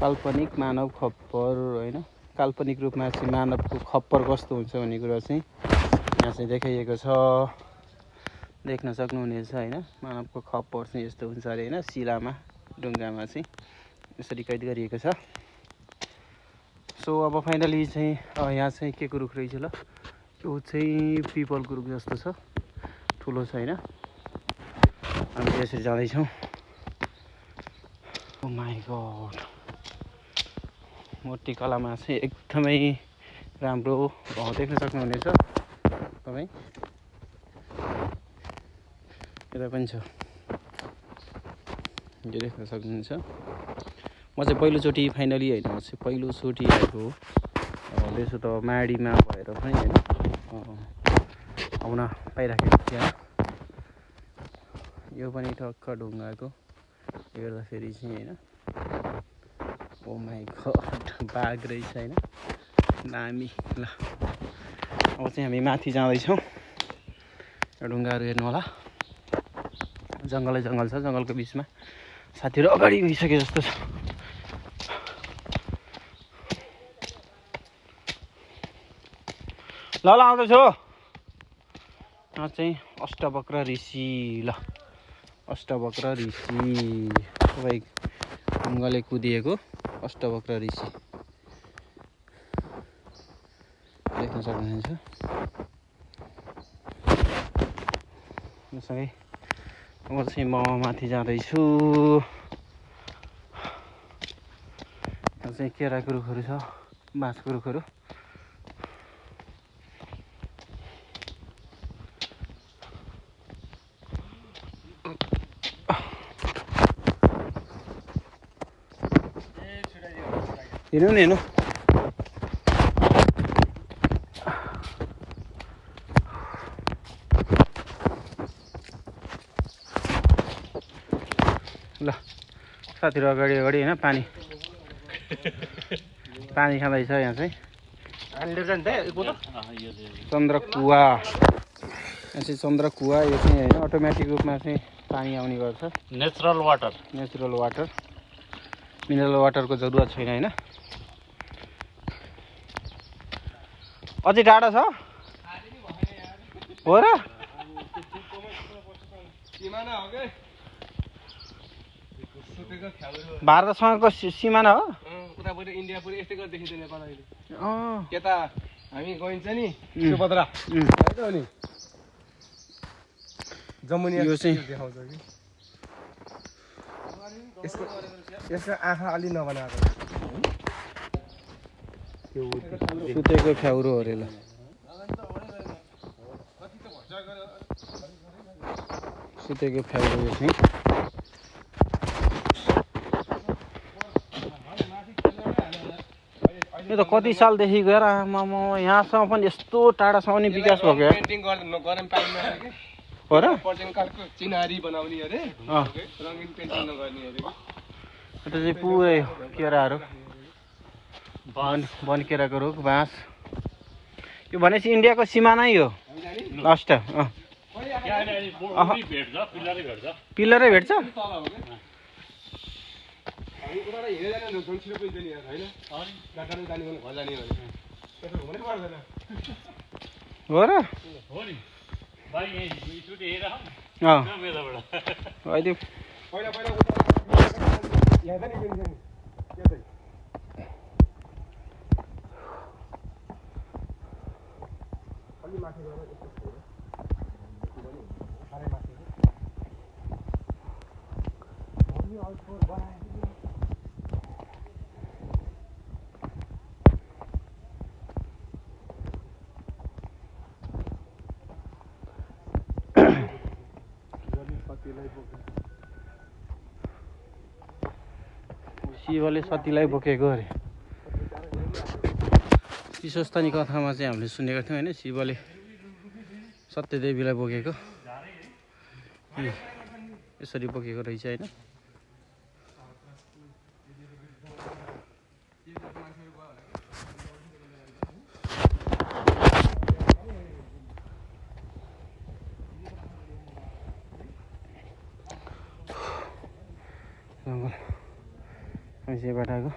काल्पनिक मानव खप्पर होइन, काल्पनिक रूपमा चाहिँ मानवको खप्पर कस्तो हुन्छ भन्ने कुरा चाहिँ यहाँ चाहिँ देखाइएको छ, देख्न सक्नुहुनेछ होइन। मानवको खप्पर चाहिँ यस्तो हुन्छ अरे होइन, शिलामा ढुङ्गामा चाहिँ यसरी कैद गरिएको छ। सो अब फाइनली चाहिँ यहाँ चाहिँ के को रुख रहेछ ल, यो चाहिँ पिपलको रुख जस्तो छ, ठुलो छ होइन। हामी यसरी जाँदैछौँ। ओ माई गड, मूर्तिकलामा चाहिँ एकदमै राम्रो देख्न सक्नुहुनेछ तपाईँ। यता पनि छ, यो देख्न सक्नुहुन्छ। म चाहिँ पहिलोचोटि फाइनली होइन, म चाहिँ पहिलोचोटि आएको हो। त्यसो त माडीमा भएर पनि होइन आउन पाइराखेको थिएन। यो पनि ठक्क ढुङ्गाको हेर्दाखेरि चाहिँ होइन। ओ माई गड, बाघ रहेछ होइन, दामी। ल अब चाहिँ हामी माथि जाँदैछौँ। ढुङ्गाहरू हेर्नु होला, जङ्गलै जङ्गल छ, जङ्गलको बिचमा साथीहरू अगाडि गइसके जस्तो छ। ल आउँदैछु। यहाँ चाहिँ अष्टवक्र ऋषि, ल अष्टवक्र ऋषि तपाईँ ढुङ्गाले कुदिएको अष्टवक्र ऋषि देख्न सक्नुहुन्छ। सँगै अब चाहिँ म माथि जाँदैछु। यहाँ चाहिँ केराको रुखहरू छ, बाँसको रुखहरू। हेर्नु नि, हेर्नु ल साथीहरू अगाडि अगाडि होइन। पानी खाँदैछ यहाँ चाहिँ चन्द्रकुवा। यहाँ चाहिँ चन्द्रकुवा, यो चाहिँ होइन अटोमेटिक रूपमा चाहिँ पानी आउने गर्छ। नेचुरल वाटर, मिनरल वाटरको जरुरत छैन होइन। अझै टाढा छ हो र? भारतसँगको सिमाना हो। उतापट्टि इन्डिया पुरै यस्तै गरी देखिन्छ नेपाल अहिले। यता हामी गइन्छ नि सुभद्रा नि जमुनिया, यो चाहिँ देखाउँछ कि यसको आँखा अलि नबनाएको, सुतेको फ्याउरो हो अरे। ल सुतेको फ्याउरो यो चाहिँ। यो त कति सालदेखि गएर आमामा यहाँसम्म पनि यस्तो टाढासम्म नि विकास भएको हो र? चिनारी बनाउने अरे, रङ्गिन पेन्टिङ नगर्ने अरे। त्यो चाहिँ पुरै केराहरू, वन केराको रुख, बाँस। यो भनेपछि इन्डियाको सिमानै हो लास्ट। पिल्लरै भेट्छ। हो र? शिवले सतीलाई बोकेको अरे। शिशोस्तानी कथामा चाहिँ हामीले सुनेको थियौँ होइन, शिवले सत्यदेवीलाई बोकेको, यसरी बोकेको रहेछ होइन। जङ्गल हामी चाहिँ बाटाको